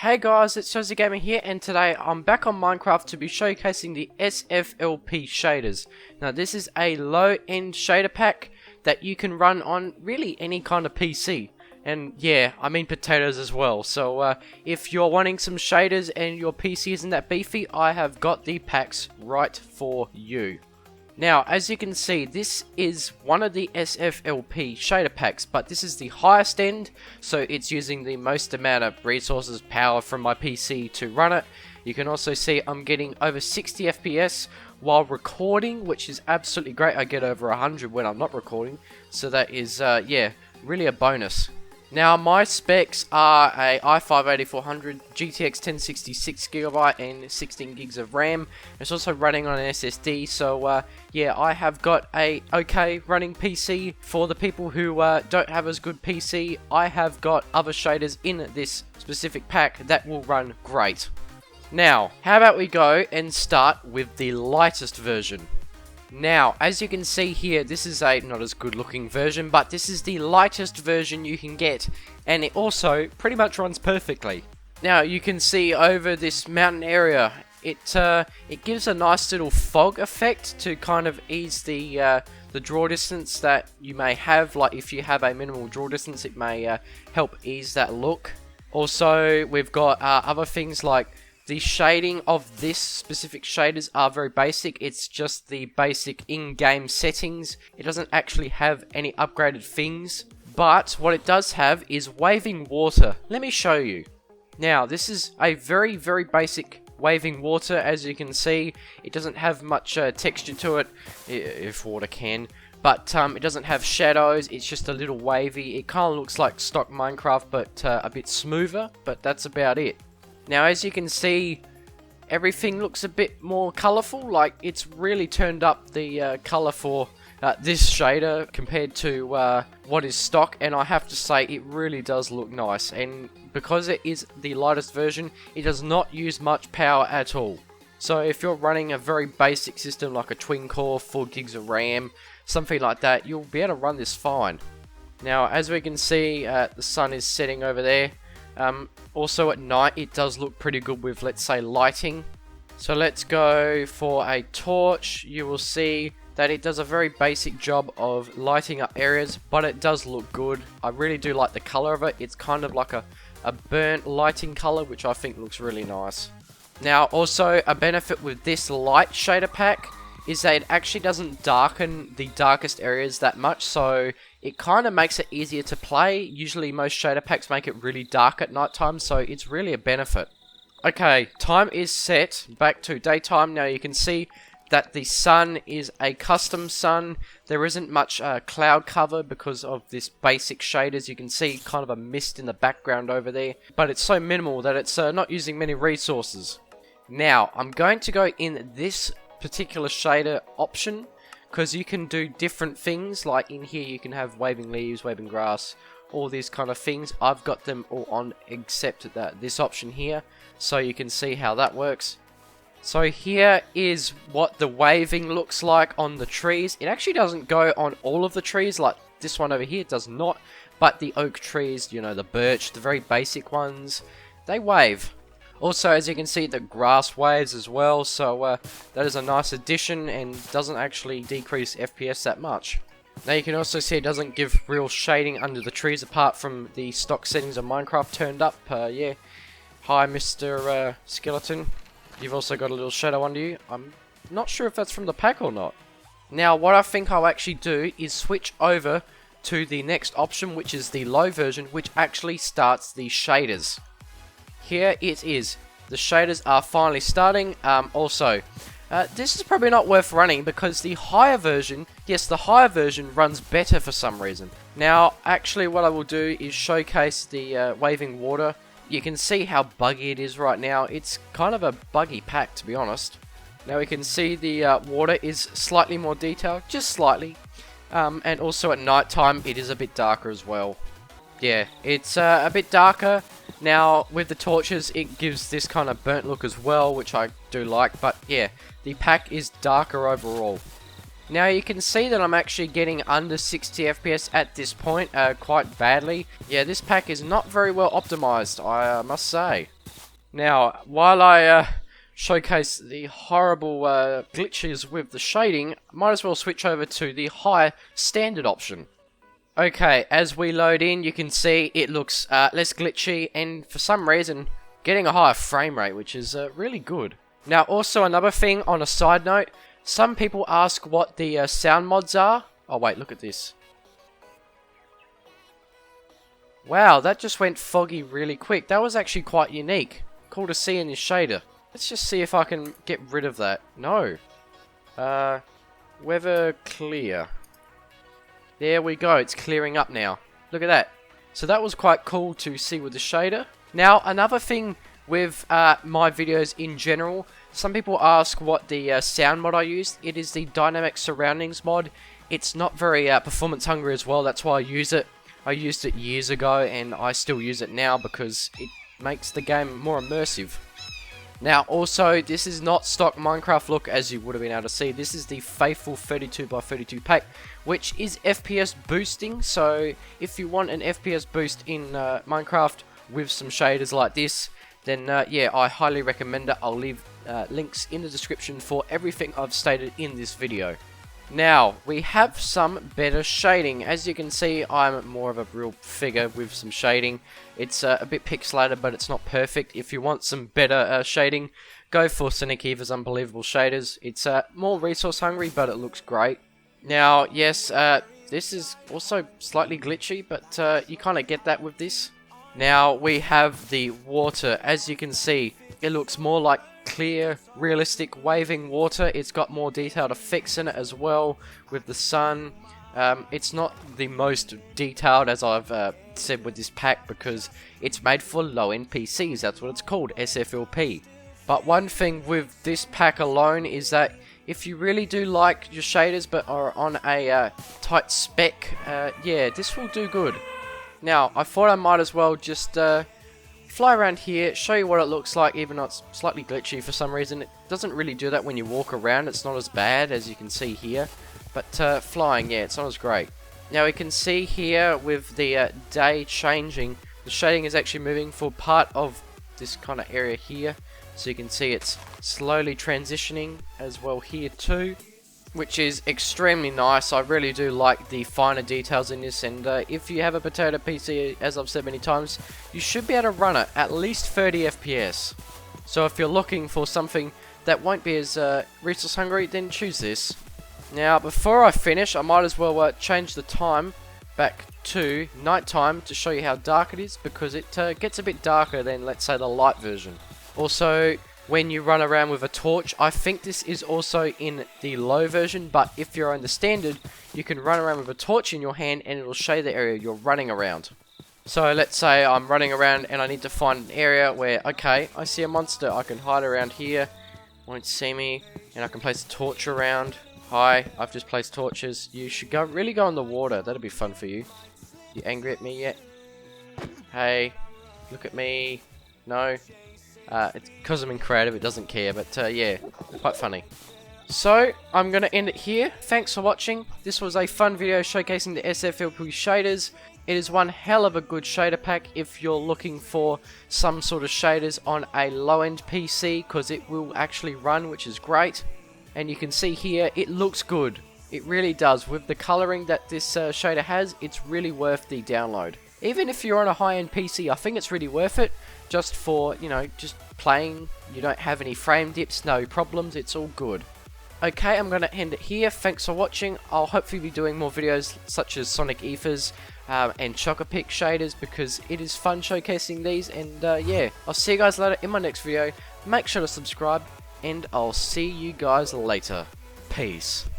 Hey guys, it's Josie Gamer here, and today I'm back on Minecraft to be showcasing the SFLP shaders. Now this is a low-end shader pack that you can run on really any kind of PC. And yeah, I mean potatoes as well. So if you're wanting some shaders and your PC isn't that beefy, I have got the packs right for you. Now, as you can see, this is one of the SFLP shader packs, but this is the highest end, so it's using the most amount of resources, power from my PC to run it. You can also see I'm getting over 60 FPS while recording, which is absolutely great. I get over 100 when I'm not recording, so that is, yeah, really a bonus. Now, my specs are a i5-8400 GTX 1066GB and 16 gigs of RAM. It's also running on an SSD, so yeah, I have got a okay running PC. For the people who don't have as good PC, I have got other shaders in this specific pack that will run great. Now, how about we go and start with the lightest version. Now, as you can see here, this is a not as good looking version, but this is the lightest version you can get, and it also pretty much runs perfectly. Now, you can see over this mountain area, it gives a nice little fog effect to kind of ease the draw distance that you may have. Like if you have a minimal draw distance, it may help ease that look. Also, we've got other things like the shading of this specific shaders are very basic. It's just the basic in-game settings. It doesn't actually have any upgraded things. But what it does have is waving water. Let me show you. Now, this is a very, very basic waving water. As you can see, it doesn't have much texture to it, if water can. But it doesn't have shadows. It's just a little wavy. It kind of looks like stock Minecraft, but a bit smoother. But that's about it. Now, as you can see, everything looks a bit more colourful. Like, it's really turned up the colour for this shader compared to what is stock. And I have to say, it really does look nice. And because it is the lightest version, it does not use much power at all. So if you're running a very basic system like a twin core, 4 gigs of RAM, something like that, you'll be able to run this fine. Now, as we can see, the sun is setting over there. Also at night it does look pretty good with, let's say, lighting. So let's go for a torch. You will see that it does a very basic job of lighting up areas, but it does look good. I really do like the color of it. It's kind of like a burnt lighting color, which I think looks really nice. Now, also a benefit with this light shader pack is that it actually doesn't darken the darkest areas that much, so it kind of makes it easier to play. Usually most shader packs make it really dark at night time, so it's really a benefit. Okay, time is set back to daytime. Now you can see that the sun is a custom sun. There isn't much cloud cover because of this basic shaders. You can see kind of a mist in the background over there, but it's so minimal that it's not using many resources. Now, I'm going to go in this particular shader option because you can do different things. Like in here you can have waving leaves, waving grass, all these kind of things. I've got them all on except this option here, so you can see how that works. So here is what the waving looks like on the trees. It actually doesn't go on all of the trees, like this one over here does not, but the oak trees, you know, the birch, the very basic ones, they wave. Also, as you can see, the grass waves as well, so that is a nice addition and doesn't actually decrease FPS that much. Now you can also see it doesn't give real shading under the trees apart from the stock settings of Minecraft turned up. Yeah. Hi, Mr. Skeleton. You've also got a little shadow under you. I'm not sure if that's from the pack or not. Now, what I think I'll actually do is switch over to the next option, which is the low version, which actually starts the shaders. Here it is. The shaders are finally starting. Also, this is probably not worth running because the higher version, yes, the higher version runs better for some reason. Now, actually what I will do is showcase the waving water. You can see how buggy it is right now. It's kind of a buggy pack, to be honest. Now we can see the water is slightly more detailed, just slightly. And also at night time it is a bit darker as well. Yeah, it's a bit darker. Now, with the torches, it gives this kind of burnt look as well, which I do like. But yeah, the pack is darker overall. Now, you can see that I'm actually getting under 60 FPS at this point, quite badly. Yeah, this pack is not very well optimized, I must say. Now, while I showcase the horrible glitches with the shading, might as well switch over to the high standard option. Okay, as we load in, you can see it looks less glitchy, and for some reason, getting a higher frame rate, which is really good. Now, also another thing on a side note, some people ask what the sound mods are. Oh wait, look at this. Wow, that just went foggy really quick. That was actually quite unique. Cool to see in this shader. Let's just see if I can get rid of that. No. Weather clear. There we go, it's clearing up now. Look at that. So that was quite cool to see with the shader. Now, another thing with my videos in general, some people ask what the sound mod I used. It is the Dynamic Surroundings mod. It's not very performance hungry as well, that's why I use it. I used it years ago and I still use it now because it makes the game more immersive. Now also, this is not stock Minecraft look as you would have been able to see. This is the faithful 32x32 pack, which is FPS boosting. So if you want an FPS boost in Minecraft with some shaders like this, then yeah, I highly recommend it. I'll leave links in the description for everything I've stated in this video. Now, we have some better shading. As you can see, I'm more of a real figure with some shading. It's a bit pixelated, but it's not perfect. If you want some better shading, go for Sonic Eva's Unbelievable Shaders. It's more resource hungry, but it looks great. Now, yes, this is also slightly glitchy, but you kind of get that with this. Now, we have the water. As you can see, it looks more like clear, realistic waving water. It's got more detailed effects in it as well with the sun. It's not the most detailed, as I've said with this pack, because it's made for low-end PCs. That's what it's called, SFLP. But one thing with this pack alone is that if you really do like your shaders but are on a tight spec, yeah, this will do good. Now, I thought I might as well just fly around here, show you what it looks like, even though it's slightly glitchy for some reason. It doesn't really do that when you walk around, it's not as bad as you can see here. But flying, yeah, it's not as great. Now we can see here with the day changing, the shading is actually moving for part of this kind of area here. So you can see it's slowly transitioning as well here too, which is extremely nice. I really do like the finer details in this, and if you have a potato PC, as I've said many times, you should be able to run it at least 30 FPS. So if you're looking for something that won't be as resource hungry, then choose this. Now before I finish, I might as well change the time back to nighttime to show you how dark it is, because it gets a bit darker than, let's say, the light version. Also, when you run around with a torch, I think this is also in the low version, but if you're on the standard, you can run around with a torch in your hand and it'll show the area you're running around. So let's say I'm running around and I need to find an area where, okay, I see a monster, I can hide around here, won't see me, and I can place a torch around. Hi, I've just placed torches. You should really go in the water, that'll be fun for you. You angry at me yet? Hey, look at me. No? It's because I'm in creative, it doesn't care, but yeah, quite funny. So, I'm going to end it here. Thanks for watching. This was a fun video showcasing the SFLP shaders. It is one hell of a good shader pack if you're looking for some sort of shaders on a low-end PC, because it will actually run, which is great. And you can see here, it looks good. It really does. With the colouring that this shader has, it's really worth the download. Even if you're on a high-end PC, I think it's really worth it. Just for, you know, just playing. You don't have any frame dips, no problems, it's all good. Okay, I'm going to end it here. Thanks for watching. I'll hopefully be doing more videos such as Sonic Eva's and Chocopic shaders, because it is fun showcasing these. And yeah, I'll see you guys later in my next video. Make sure to subscribe, and I'll see you guys later. Peace.